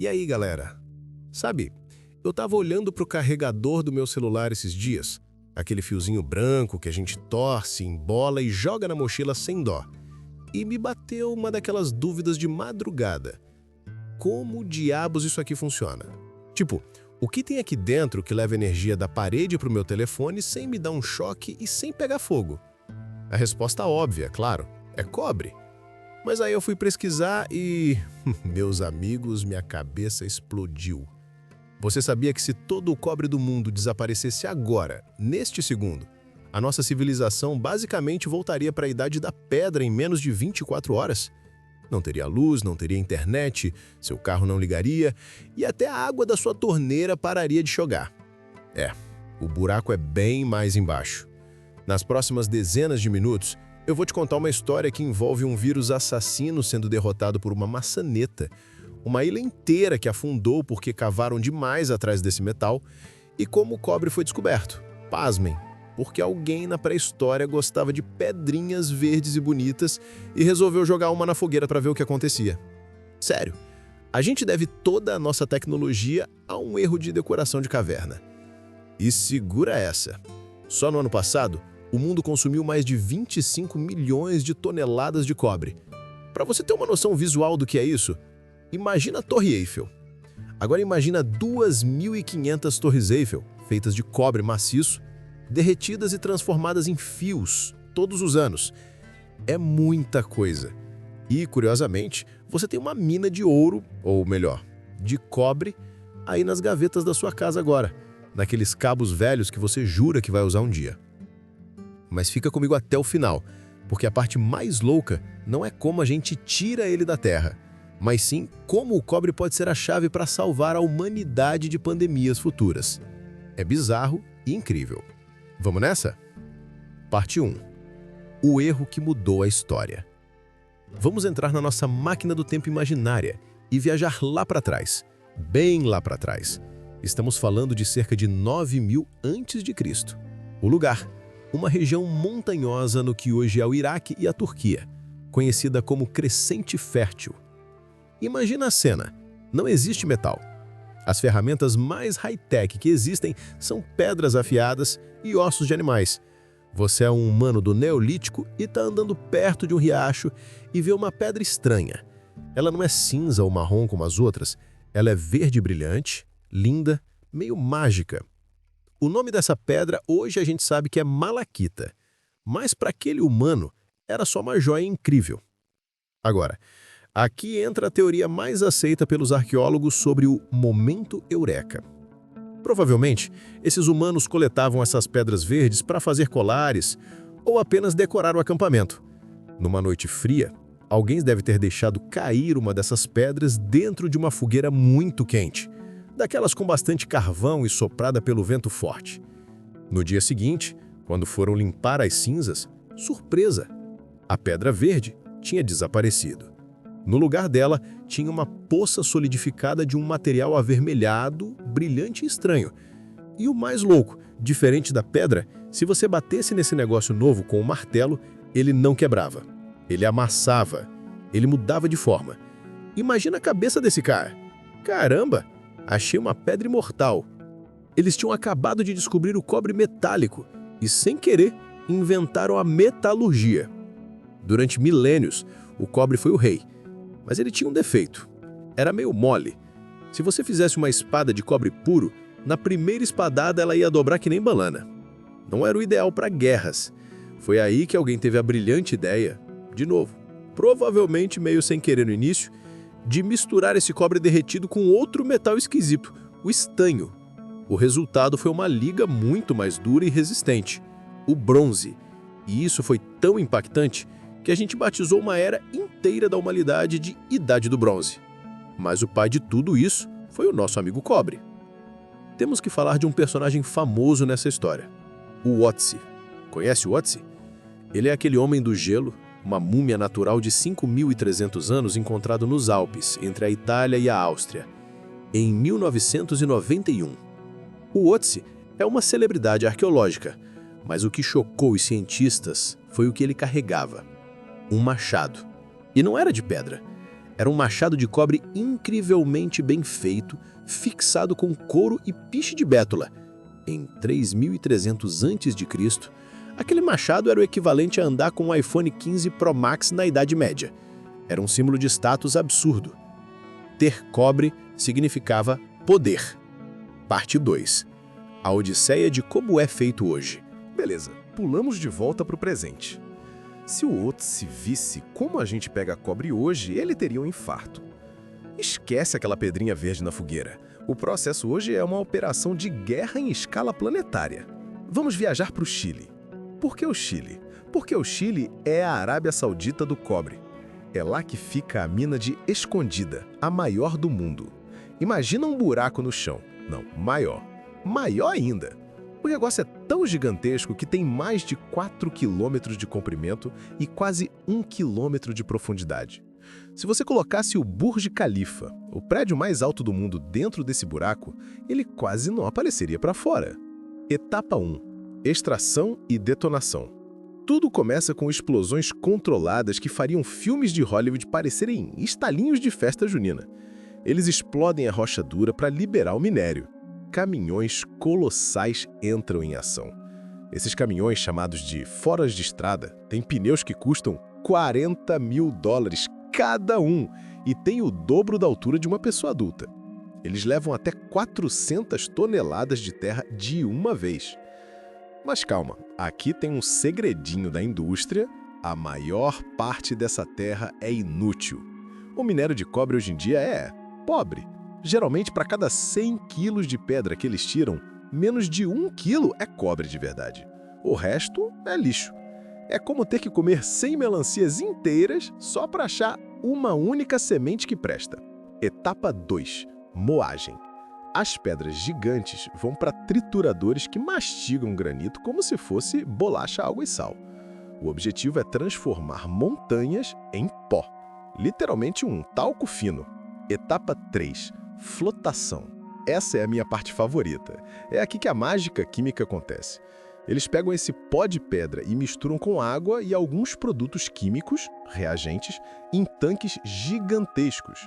E aí, galera? Sabe, eu tava olhando pro carregador do meu celular esses dias, aquele fiozinho branco que a gente torce, embola e joga na mochila sem dó. E me bateu uma daquelas dúvidas de madrugada. Como diabos isso aqui funciona? Tipo, o que tem aqui dentro que leva energia da parede pro meu telefone sem me dar um choque e sem pegar fogo? A resposta óbvia, claro, é cobre. Mas aí eu fui pesquisar e, meus amigos, minha cabeça explodiu. Você sabia que se todo o cobre do mundo desaparecesse agora, neste segundo, a nossa civilização basicamente voltaria para a Idade da Pedra em menos de 24 horas? Não teria luz, não teria internet, seu carro não ligaria e até a água da sua torneira pararia de jogar. O buraco é bem mais embaixo. Nas próximas dezenas de minutos, eu vou te contar uma história que envolve um vírus assassino sendo derrotado por uma maçaneta, uma ilha inteira que afundou porque cavaram demais atrás desse metal, e como o cobre foi descoberto. Pasmem, porque alguém na pré-história gostava de pedrinhas verdes e bonitas e resolveu jogar uma na fogueira para ver o que acontecia. Sério, a gente deve toda a nossa tecnologia a um erro de decoração de caverna. E segura essa. Só no ano passado, o mundo consumiu mais de 25 milhões de toneladas de cobre. Para você ter uma noção visual do que é isso, imagina a Torre Eiffel. Agora imagina 2.500 Torres Eiffel, feitas de cobre maciço, derretidas e transformadas em fios todos os anos. É muita coisa. E, curiosamente, você tem uma mina de ouro, ou melhor, de cobre, aí nas gavetas da sua casa agora, naqueles cabos velhos que você jura que vai usar um dia. Mas fica comigo até o final, porque a parte mais louca não é como a gente tira ele da Terra, mas sim como o cobre pode ser a chave para salvar a humanidade de pandemias futuras. É bizarro e incrível. Vamos nessa? Parte 1. O erro que mudou a história. Vamos entrar na nossa máquina do tempo imaginária e viajar lá para trás, bem lá para trás. Estamos falando de cerca de 9.000 a.C. O lugar, uma região montanhosa no que hoje é o Iraque e a Turquia, conhecida como Crescente Fértil. Imagina a cena, não existe metal. As ferramentas mais high-tech que existem são pedras afiadas e ossos de animais. Você é um humano do Neolítico e está andando perto de um riacho e vê uma pedra estranha. Ela não é cinza ou marrom como as outras, ela é verde brilhante, linda, meio mágica. O nome dessa pedra hoje a gente sabe que é malaquita, mas para aquele humano era só uma joia incrível. Agora, aqui entra a teoria mais aceita pelos arqueólogos sobre o momento eureka. Provavelmente, esses humanos coletavam essas pedras verdes para fazer colares ou apenas decorar o acampamento. Numa noite fria, alguém deve ter deixado cair uma dessas pedras dentro de uma fogueira muito quente, daquelas com bastante carvão e soprada pelo vento forte. No dia seguinte, quando foram limpar as cinzas, surpresa! A pedra verde tinha desaparecido. No lugar dela, tinha uma poça solidificada de um material avermelhado, brilhante e estranho. E o mais louco, diferente da pedra, se você batesse nesse negócio novo com um martelo, ele não quebrava. Ele amassava. Ele mudava de forma. Imagina a cabeça desse cara. Caramba! Achei uma pedra imortal. Eles tinham acabado de descobrir o cobre metálico e, sem querer, inventaram a metalurgia. Durante milênios, o cobre foi o rei. Mas ele tinha um defeito. Era meio mole. Se você fizesse uma espada de cobre puro, na primeira espadada ela ia dobrar que nem banana. Não era o ideal para guerras. Foi aí que alguém teve a brilhante ideia, de novo, provavelmente meio sem querer no início, de misturar esse cobre derretido com outro metal esquisito, o estanho. O resultado foi uma liga muito mais dura e resistente, o bronze. E isso foi tão impactante que a gente batizou uma era inteira da humanidade de Idade do Bronze. Mas o pai de tudo isso foi o nosso amigo cobre. Temos que falar de um personagem famoso nessa história, o Otzi. Conhece o Otzi? Ele é aquele homem do gelo, uma múmia natural de 5.300 anos encontrado nos Alpes, entre a Itália e a Áustria, em 1991. O Otzi é uma celebridade arqueológica, mas o que chocou os cientistas foi o que ele carregava: um machado. E não era de pedra. Era um machado de cobre incrivelmente bem feito, fixado com couro e piche de bétula. Em 3300 a.C., aquele machado era o equivalente a andar com um iPhone 15 Pro Max na Idade Média. Era um símbolo de status absurdo. Ter cobre significava poder. Parte 2. A odisseia de como é feito hoje. Beleza, pulamos de volta para o presente. Se o Otzi visse como a gente pega cobre hoje, ele teria um infarto. Esquece aquela pedrinha verde na fogueira. O processo hoje é uma operação de guerra em escala planetária. Vamos viajar para o Chile. Por que o Chile? Porque o Chile é a Arábia Saudita do cobre. É lá que fica a mina de Escondida, a maior do mundo. Imagina um buraco no chão. Não, maior. Maior ainda. O negócio é tão gigantesco que tem mais de 4 quilômetros de comprimento e quase 1 quilômetro de profundidade. Se você colocasse o Burj Khalifa, o prédio mais alto do mundo, dentro desse buraco, ele quase não apareceria para fora. Etapa 1. Extração e detonação. Tudo começa com explosões controladas que fariam filmes de Hollywood parecerem estalinhos de festa junina. Eles explodem a rocha dura para liberar o minério. Caminhões colossais entram em ação. Esses caminhões, chamados de foras de estrada, têm pneus que custam $40 mil cada um e têm o dobro da altura de uma pessoa adulta. Eles levam até 400 toneladas de terra de uma vez. Mas calma, aqui tem um segredinho da indústria: a maior parte dessa terra é inútil. O minério de cobre hoje em dia é pobre. Geralmente, para cada 100 quilos de pedra que eles tiram, menos de 1 quilo é cobre de verdade. O resto é lixo. É como ter que comer 100 melancias inteiras só para achar uma única semente que presta. Etapa 2. Moagem. As pedras gigantes vão para trituradores que mastigam granito como se fosse bolacha, água e sal. O objetivo é transformar montanhas em pó. Literalmente um talco fino. Etapa 3. Flotação. Essa é a minha parte favorita. É aqui que a mágica química acontece. Eles pegam esse pó de pedra e misturam com água e alguns produtos químicos, reagentes, em tanques gigantescos.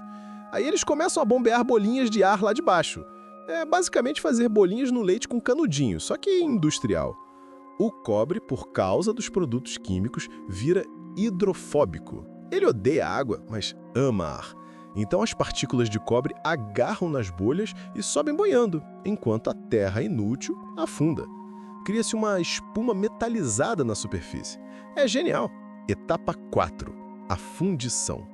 Aí eles começam a bombear bolinhas de ar lá de baixo. É basicamente fazer bolinhas no leite com canudinho, só que industrial. O cobre, por causa dos produtos químicos, vira hidrofóbico. Ele odeia água, mas ama ar. Então as partículas de cobre agarram nas bolhas e sobem boiando, enquanto a terra inútil afunda. Cria-se uma espuma metalizada na superfície. É genial! Etapa 4. A fundição.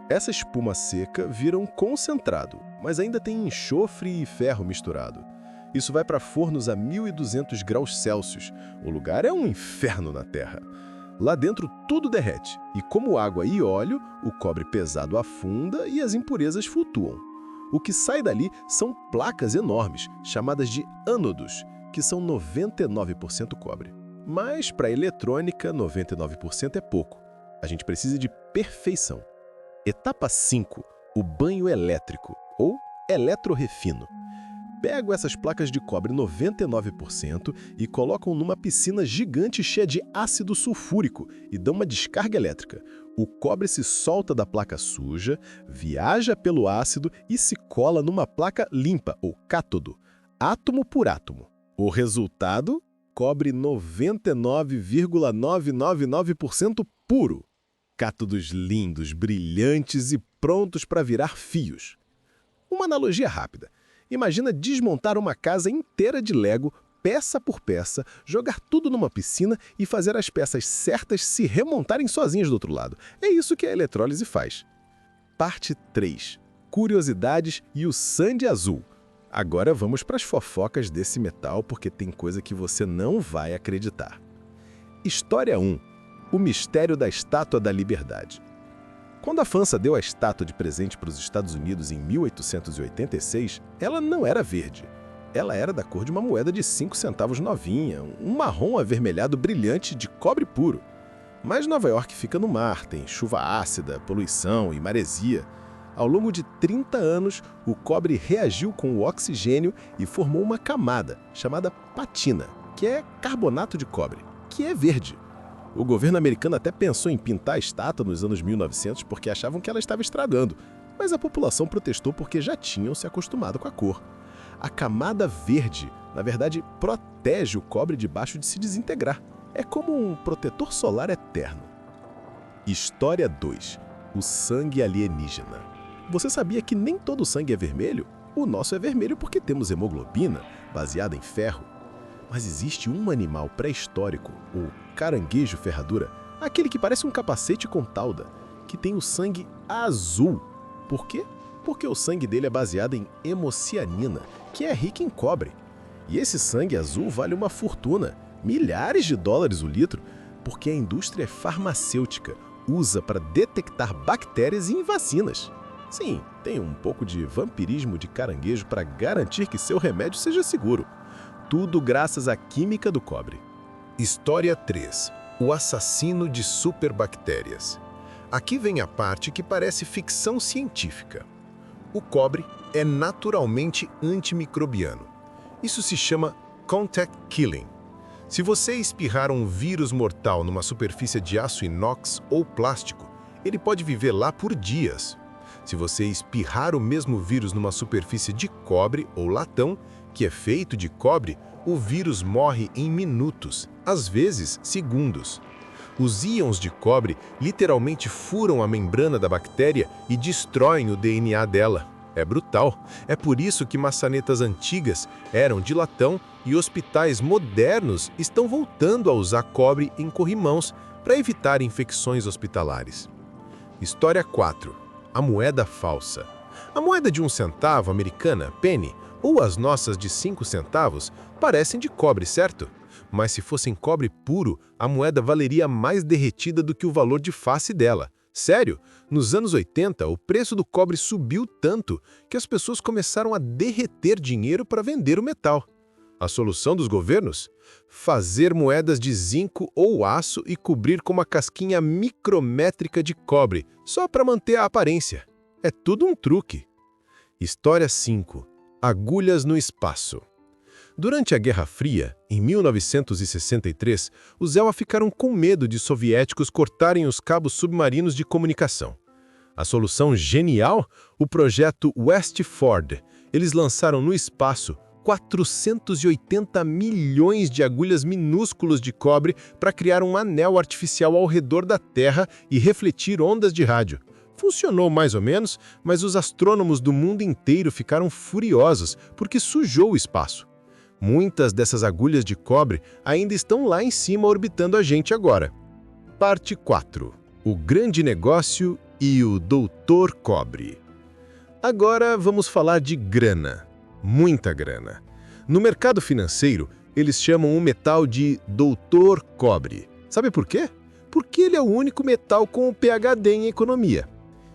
Essa espuma seca vira um concentrado, mas ainda tem enxofre e ferro misturado. Isso vai para fornos a 1.200 graus Celsius. O lugar é um inferno na Terra. Lá dentro tudo derrete, e como água e óleo, o cobre pesado afunda e as impurezas flutuam. O que sai dali são placas enormes, chamadas de ânodos, que são 99% cobre. Mas para a eletrônica, 99% é pouco. A gente precisa de perfeição. Etapa 5. O banho elétrico, ou eletrorefino. Pegam essas placas de cobre 99% e colocam numa piscina gigante cheia de ácido sulfúrico e dão uma descarga elétrica. O cobre se solta da placa suja, viaja pelo ácido e se cola numa placa limpa, ou cátodo, átomo por átomo. O resultado? Cobre 99,999% puro. Cátodos lindos, brilhantes e prontos para virar fios. Uma analogia rápida. Imagina desmontar uma casa inteira de Lego, peça por peça, jogar tudo numa piscina e fazer as peças certas se remontarem sozinhas do outro lado. É isso que a eletrólise faz. Parte 3. Curiosidades e o sangue azul. Agora vamos para as fofocas desse metal, porque tem coisa que você não vai acreditar. História 1. O mistério da Estátua da Liberdade. Quando a França deu a estátua de presente para os Estados Unidos em 1886, ela não era verde. Ela era da cor de uma moeda de 5 centavos novinha, um marrom avermelhado brilhante de cobre puro. Mas Nova York fica no mar, tem chuva ácida, poluição e maresia. Ao longo de 30 anos, o cobre reagiu com o oxigênio e formou uma camada, chamada patina, que é carbonato de cobre, que é verde. O governo americano até pensou em pintar a estátua nos anos 1900 porque achavam que ela estava estragando, mas a população protestou porque já tinham se acostumado com a cor. A camada verde, na verdade, protege o cobre debaixo de se desintegrar. É como um protetor solar eterno. História 2. O sangue alienígena. Você sabia que nem todo sangue é vermelho? O nosso é vermelho porque temos hemoglobina, baseada em ferro. Mas existe um animal pré-histórico, o caranguejo ferradura, aquele que parece um capacete com tauda, que tem o sangue azul. Por quê? Porque o sangue dele é baseado em hemocianina, que é rica em cobre. E esse sangue azul vale uma fortuna, milhares de dólares o litro, porque a indústria farmacêutica usa para detectar bactérias em vacinas. Sim, tem um pouco de vampirismo de caranguejo para garantir que seu remédio seja seguro. Tudo graças à química do cobre. História 3. O assassino de superbactérias. Aqui vem a parte que parece ficção científica. O cobre é naturalmente antimicrobiano. Isso se chama contact killing. Se você espirrar um vírus mortal numa superfície de aço inox ou plástico, ele pode viver lá por dias. Se você espirrar o mesmo vírus numa superfície de cobre ou latão, que é feito de cobre, o vírus morre em minutos, às vezes segundos. Os íons de cobre literalmente furam a membrana da bactéria e destroem o DNA dela. É brutal. É por isso que maçanetas antigas eram de latão e hospitais modernos estão voltando a usar cobre em corrimãos para evitar infecções hospitalares. História 4. A moeda falsa. A moeda de 1 centavo americana, penny, ou as nossas de 5 centavos, parecem de cobre, certo? Mas se fossem cobre puro, a moeda valeria mais derretida do que o valor de face dela. Sério, nos anos 80, o preço do cobre subiu tanto que as pessoas começaram a derreter dinheiro para vender o metal. A solução dos governos? Fazer moedas de zinco ou aço e cobrir com uma casquinha micrométrica de cobre, só para manter a aparência. É tudo um truque. História 5. Agulhas no espaço. Durante a Guerra Fria, em 1963, os ELA ficaram com medo de soviéticos cortarem os cabos submarinos de comunicação. A solução genial? O projeto Westford. Eles lançaram no espaço 480 milhões de agulhas minúsculas de cobre para criar um anel artificial ao redor da Terra e refletir ondas de rádio. Funcionou mais ou menos, mas os astrônomos do mundo inteiro ficaram furiosos porque sujou o espaço. Muitas dessas agulhas de cobre ainda estão lá em cima orbitando a gente agora. Parte 4. O grande negócio e o Doutor Cobre. Agora vamos falar de grana. Muita grana. No mercado financeiro, eles chamam o metal de Doutor Cobre. Sabe por quê? Porque ele é o único metal com o PhD em economia.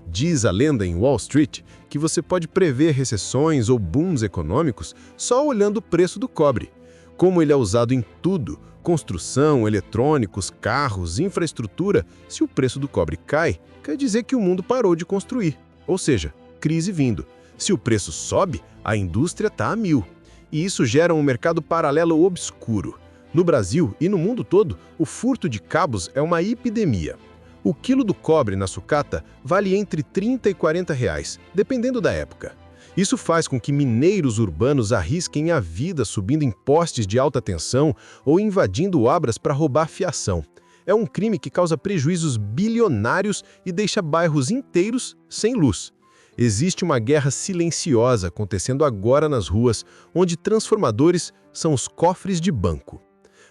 Diz a lenda em Wall Street que você pode prever recessões ou booms econômicos só olhando o preço do cobre. Como ele é usado em tudo, construção, eletrônicos, carros, infraestrutura, se o preço do cobre cai, quer dizer que o mundo parou de construir. Ou seja, crise vindo. Se o preço sobe, a indústria está a mil. E isso gera um mercado paralelo obscuro. No Brasil e no mundo todo, o furto de cabos é uma epidemia. O quilo do cobre na sucata vale entre 30 e 40 reais, dependendo da época. Isso faz com que mineiros urbanos arrisquem a vida subindo em postes de alta tensão ou invadindo obras para roubar fiação. É um crime que causa prejuízos bilionários e deixa bairros inteiros sem luz. Existe uma guerra silenciosa acontecendo agora nas ruas, onde transformadores são os cofres de banco.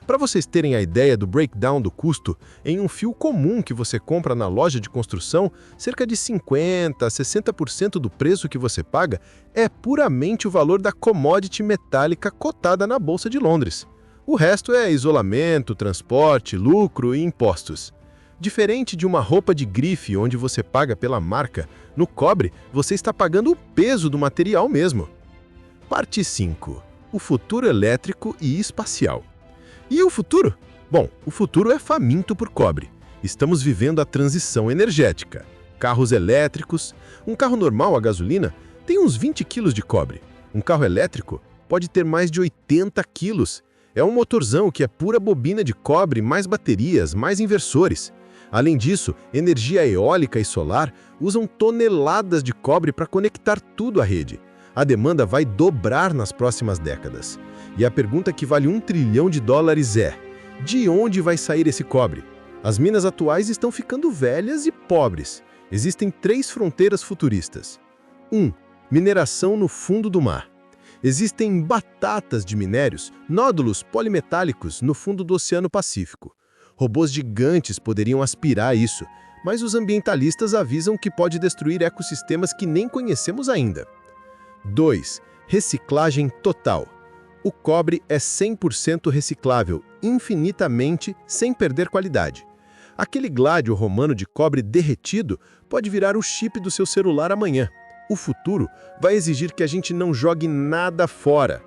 Para vocês terem a ideia do breakdown do custo, em um fio comum que você compra na loja de construção, cerca de 50% a 60% do preço que você paga é puramente o valor da commodity metálica cotada na Bolsa de Londres. O resto é isolamento, transporte, lucro e impostos. Diferente de uma roupa de grife onde você paga pela marca, no cobre você está pagando o peso do material mesmo. Parte 5. O futuro elétrico e espacial. E o futuro? Bom, o futuro é faminto por cobre. Estamos vivendo a transição energética. Carros elétricos. Um carro normal a gasolina tem uns 20 quilos de cobre. Um carro elétrico pode ter mais de 80 quilos. É um motorzão que é pura bobina de cobre, mais baterias, mais inversores. Além disso, energia eólica e solar usam toneladas de cobre para conectar tudo à rede. A demanda vai dobrar nas próximas décadas. E a pergunta que vale $1 trilhão é: de onde vai sair esse cobre? As minas atuais estão ficando velhas e pobres. Existem 3 fronteiras futuristas. 1. Mineração no fundo do mar. Existem batatas de minérios, nódulos polimetálicos no fundo do Oceano Pacífico. Robôs gigantes poderiam aspirar isso, mas os ambientalistas avisam que pode destruir ecossistemas que nem conhecemos ainda. 2. Reciclagem total. O cobre é 100% reciclável, infinitamente, sem perder qualidade. Aquele gládio romano de cobre derretido pode virar o chip do seu celular amanhã. O futuro vai exigir que a gente não jogue nada fora.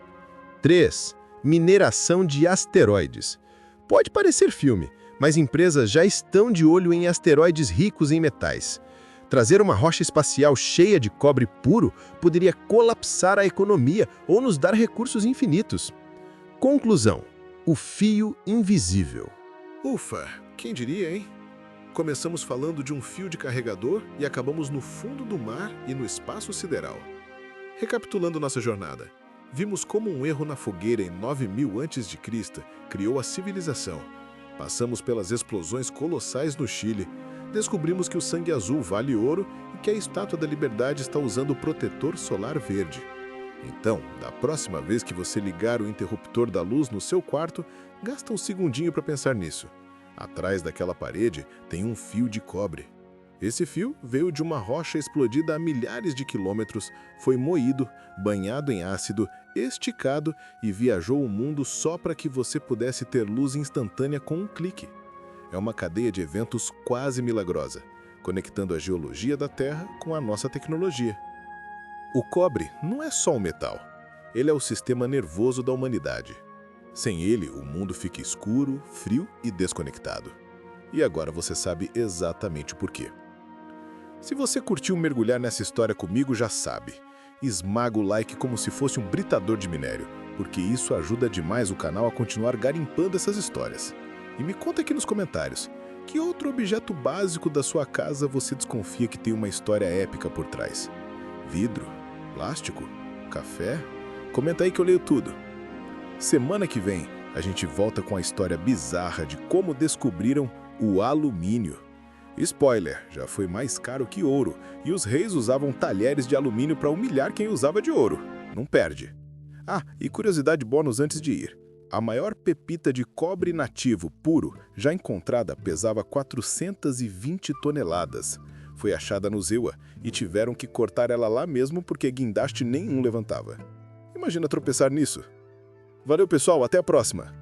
3. Mineração de asteroides. Pode parecer filme, mas empresas já estão de olho em asteroides ricos em metais. Trazer uma rocha espacial cheia de cobre puro poderia colapsar a economia ou nos dar recursos infinitos. Conclusão: o fio invisível. Ufa, quem diria, hein? Começamos falando de um fio de carregador e acabamos no fundo do mar e no espaço sideral. Recapitulando nossa jornada, vimos como um erro na fogueira em 9000 a.C. criou a civilização. Passamos pelas explosões colossais no Chile, descobrimos que o sangue azul vale ouro e que a Estátua da Liberdade está usando o protetor solar verde. Então, da próxima vez que você ligar o interruptor da luz no seu quarto, gasta um segundinho para pensar nisso. Atrás daquela parede tem um fio de cobre. Esse fio veio de uma rocha explodida a milhares de quilômetros, foi moído, banhado em ácido, esticado e viajou o mundo só para que você pudesse ter luz instantânea com um clique. É uma cadeia de eventos quase milagrosa, conectando a geologia da Terra com a nossa tecnologia. O cobre não é só um metal, ele é o sistema nervoso da humanidade. Sem ele, o mundo fica escuro, frio e desconectado. E agora você sabe exatamente o porquê. Se você curtiu mergulhar nessa história comigo, já sabe. Esmaga o like como se fosse um britador de minério, porque isso ajuda demais o canal a continuar garimpando essas histórias. E me conta aqui nos comentários, que outro objeto básico da sua casa você desconfia que tem uma história épica por trás? Vidro? Plástico? Café? Comenta aí que eu leio tudo. Semana que vem, a gente volta com a história bizarra de como descobriram o alumínio. Spoiler, já foi mais caro que ouro, e os reis usavam talheres de alumínio para humilhar quem usava de ouro. Não perde. Ah, e curiosidade bônus antes de ir. A maior pepita de cobre nativo puro já encontrada pesava 420 toneladas. Foi achada no Zewa e tiveram que cortar ela lá mesmo porque guindaste nenhum levantava. Imagina tropeçar nisso. Valeu, pessoal, até a próxima!